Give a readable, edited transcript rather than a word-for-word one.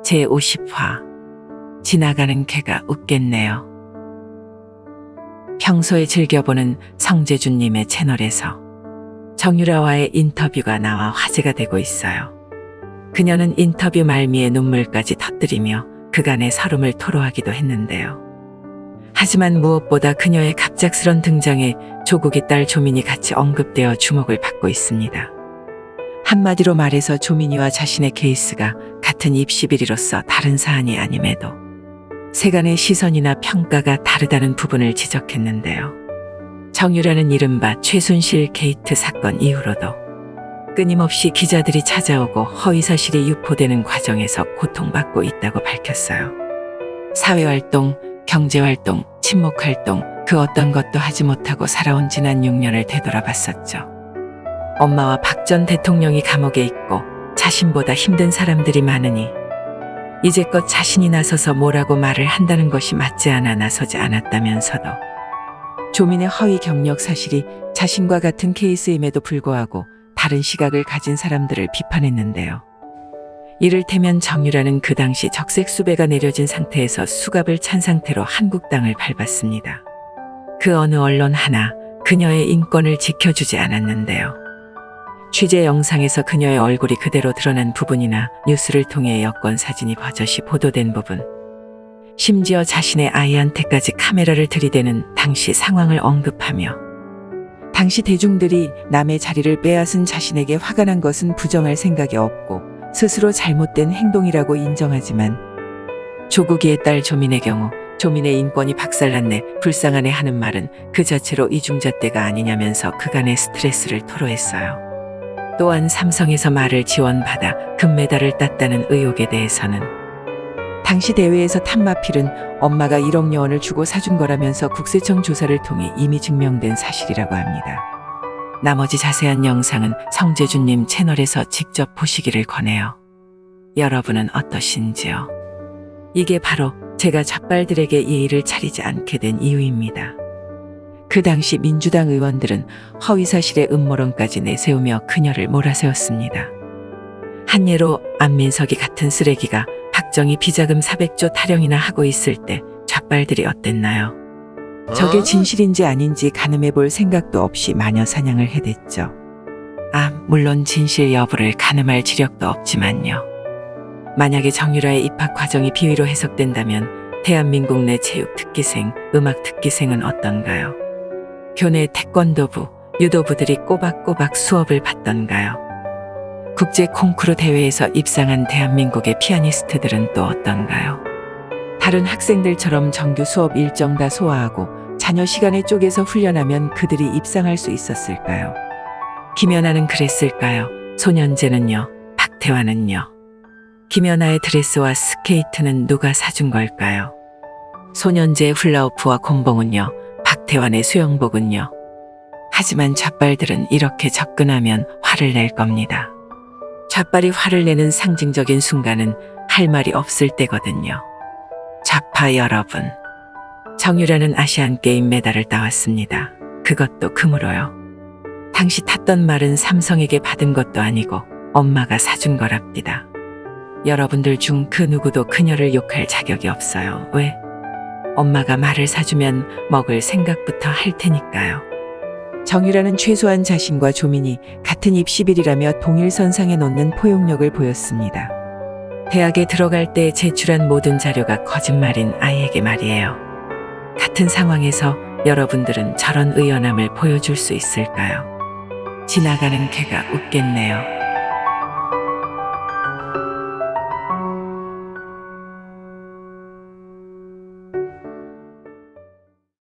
제50화 지나가는 개가 웃겠네요. 평소에 즐겨보는 성재준님의 채널에서 정유라와의 인터뷰가 나와 화제가 되고 있어요. 그녀는 인터뷰 말미에 눈물까지 터뜨리며 그간의 서름을 토로하기도 했는데요. 하지만 무엇보다 그녀의 갑작스런 등장에 조국의 딸 조민이 같이 언급되어 주목을 받고 있습니다. 한마디로 말해서 조민이와 자신의 케이스가 같은 입시 비리로서 다른 사안이 아님에도 세간의 시선이나 평가가 다르다는 부분을 지적했는데요. 정유라는 이른바 최순실 게이트 사건 이후로도 끊임없이 기자들이 찾아오고 허위사실이 유포되는 과정에서 고통받고 있다고 밝혔어요. 사회활동, 경제활동, 친목활동 그 어떤 것도 하지 못하고 살아온 지난 6년을 되돌아봤었죠. 엄마와 박 전 대통령이 감옥에 있고 자신보다 힘든 사람들이 많으니 이제껏 자신이 나서서 뭐라고 말을 한다는 것이 맞지 않아 나서지 않았다면서도 조민의 허위 경력 사실이 자신과 같은 케이스임에도 불구하고 다른 시각을 가진 사람들을 비판했는데요. 이를테면 정유라는 그 당시 적색 수배가 내려진 상태에서 수갑을 찬 상태로 한국당을 밟았습니다. 그 어느 언론 하나 그녀의 인권을 지켜주지 않았는데요. 취재 영상에서 그녀의 얼굴이 그대로 드러난 부분이나 뉴스를 통해 여권 사진이 버젓이 보도된 부분, 심지어 자신의 아이한테까지 카메라를 들이대는 당시 상황을 언급하며 당시 대중들이 남의 자리를 빼앗은 자신에게 화가 난 것은 부정할 생각이 없고 스스로 잘못된 행동이라고 인정하지만 조국이의 딸 조민의 경우 조민의 인권이 박살났네, 불쌍하네 하는 말은 그 자체로 이중잣대가 아니냐면서 그간의 스트레스를 토로했어요. 또한 삼성에서 말을 지원받아 금메달을 땄다는 의혹에 대해서는 당시 대회에서 탄 마필은 엄마가 1억 원을 주고 사준 거라면서 국세청 조사를 통해 이미 증명된 사실이라고 합니다. 나머지 자세한 영상은 성재준님 채널에서 직접 보시기를 권해요. 여러분은 어떠신지요? 이게 바로 제가 잣발들에게 예의를 차리지 않게 된 이유입니다. 그 당시 민주당 의원들은 허위사실의 음모론까지 내세우며 그녀를 몰아세웠습니다. 한 예로 안민석이 같은 쓰레기가 박정희 비자금 400조 타령이나 하고 있을 때 잣발들이 어땠나요? 저게 진실인지 아닌지 가늠해 볼 생각도 없이 마녀 사냥을 해댔죠. 물론 진실 여부를 가늠할 지력도 없지만요. 만약에 정유라의 입학 과정이 비위로 해석된다면 대한민국 내 체육 특기생, 음악 특기생은 어떤가요? 교내 태권도부, 유도부들이 꼬박꼬박 수업을 받던가요? 국제 콩쿠르 대회에서 입상한 대한민국의 피아니스트들은 또 어떤가요? 다른 학생들처럼 정규 수업 일정 다 소화하고 자녀 시간에 쪼개서 훈련하면 그들이 입상할 수 있었을까요? 김연아는 그랬을까요? 소년제는요? 박태환은요? 김연아의 드레스와 스케이트는 누가 사준 걸까요? 소년제의 훌라후프와 곤봉은요? 박태환의 수영복은요? 하지만 잣발들은 이렇게 접근하면 화를 낼 겁니다. 잣발이 화를 내는 상징적인 순간은 할 말이 없을 때거든요. 좌파 여러분, 정유라는 아시안게임 메달을 따왔습니다. 그것도 금으로요. 당시 탔던 말은 삼성에게 받은 것도 아니고 엄마가 사준 거랍니다. 여러분들 중 그 누구도 그녀를 욕할 자격이 없어요. 왜? 엄마가 말을 사주면 먹을 생각부터 할 테니까요. 정유라는 최소한 자신과 조민이 같은 입시비리라며 동일선상에 놓는 포용력을 보였습니다. 대학에 들어갈 때 제출한 모든 자료가 거짓말인 아이에게 말이에요. 같은 상황에서 여러분들은 저런 의연함을 보여줄 수 있을까요? 지나가는 개가 웃겠네요.